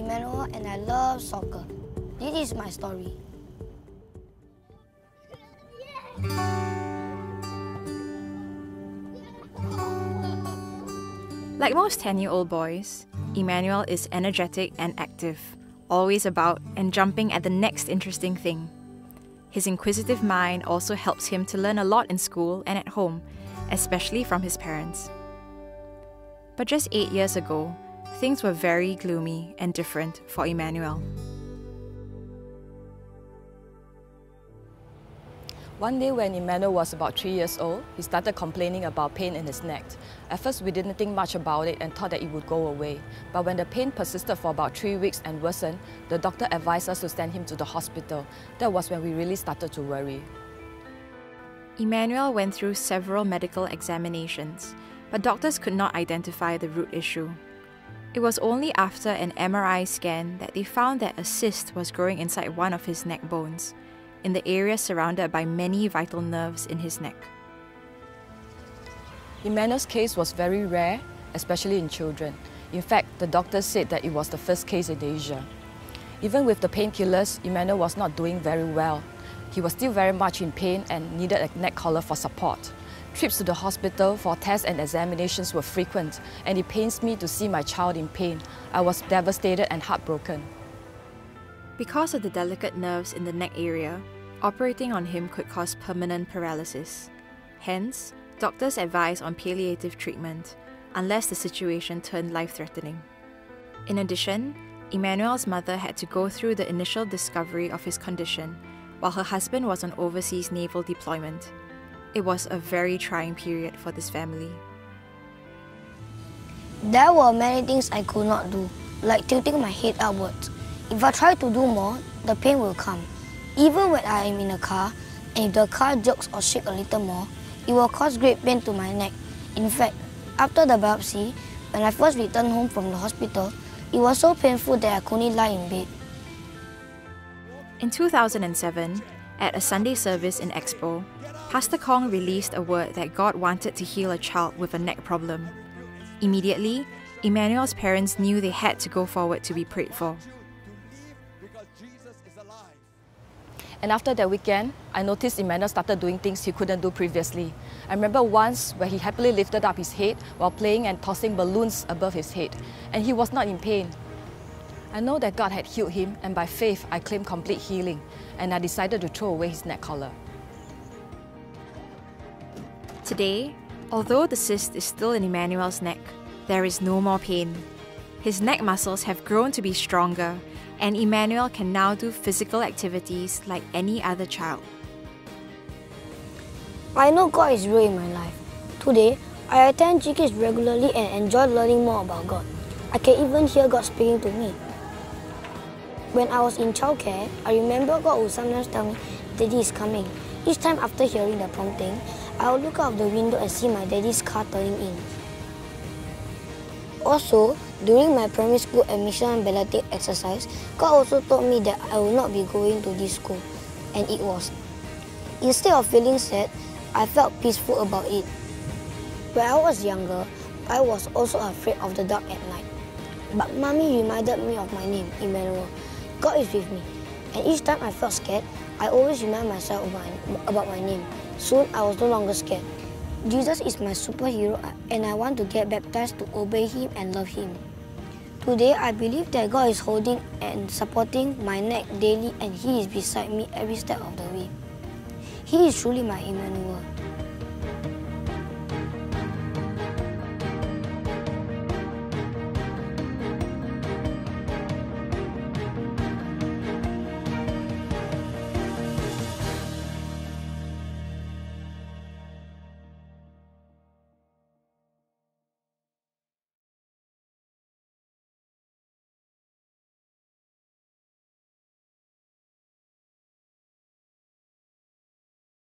Emmanuel and I love soccer. This is my story. Like most 10-year-old boys, Emmanuel is energetic and active, always about and jumping at the next interesting thing. His inquisitive mind also helps him to learn a lot in school and at home, especially from his parents. But just 8 years ago, things were very gloomy and different for Emmanuel. One day when Emmanuel was about 3 years old, he started complaining about pain in his neck. At first, we didn't think much about it and thought that it would go away. But when the pain persisted for about 3 weeks and worsened, the doctor advised us to send him to the hospital. That was when we really started to worry. Emmanuel went through several medical examinations, but doctors could not identify the root issue. It was only after an MRI scan that they found that a cyst was growing inside one of his neck bones, in the area surrounded by many vital nerves in his neck. Emmanuel's case was very rare, especially in children. In fact, the doctors said that it was the first case in Asia. Even with the painkillers, Emmanuel was not doing very well. He was still very much in pain and needed a neck collar for support. Trips to the hospital for tests and examinations were frequent, and it pains me to see my child in pain. I was devastated and heartbroken. Because of the delicate nerves in the neck area, operating on him could cause permanent paralysis. Hence, doctors advise on palliative treatment, unless the situation turned life-threatening. In addition, Emmanuel's mother had to go through the initial discovery of his condition, while her husband was on overseas naval deployment. It was a very trying period for this family. There were many things I could not do, like tilting my head upwards. If I try to do more, the pain will come. Even when I am in a car, and if the car jerks or shakes a little more, it will cause great pain to my neck. In fact, after the biopsy, when I first returned home from the hospital, it was so painful that I couldn't lie in bed. In 2007, at a Sunday service in Expo, Pastor Kong released a word that God wanted to heal a child with a neck problem. Immediately, Emmanuel's parents knew they had to go forward to be prayed for. And after that weekend, I noticed Emmanuel started doing things he couldn't do previously. I remember once where he happily lifted up his head while playing and tossing balloons above his head, and he was not in pain. I know that God had healed him, and by faith, I claimed complete healing, and I decided to throw away his neck collar. Today, although the cyst is still in Emmanuel's neck, there is no more pain. His neck muscles have grown to be stronger, and Emmanuel can now do physical activities like any other child. I know God is real in my life. Today, I attend GKs regularly and enjoy learning more about God. I can even hear God speaking to me. When I was in childcare, I remember God would sometimes tell me, "Daddy is coming." Each time after hearing the prompting, I would look out of the window and see my daddy's car turning in. Also, during my primary school admission and balloting exercise, God also told me that I will not be going to this school, and it was. Instead of feeling sad, I felt peaceful about it. When I was younger, I was also afraid of the dark at night. But Mommy reminded me of my name, Emmanuel. God is with me, and each time I felt scared, I always remind myself about my name. Soon, I was no longer scared. Jesus is my superhero, and I want to get baptized to obey Him and love Him. Today, I believe that God is holding and supporting my neck daily, and He is beside me every step of the way. He is truly my Emmanuel.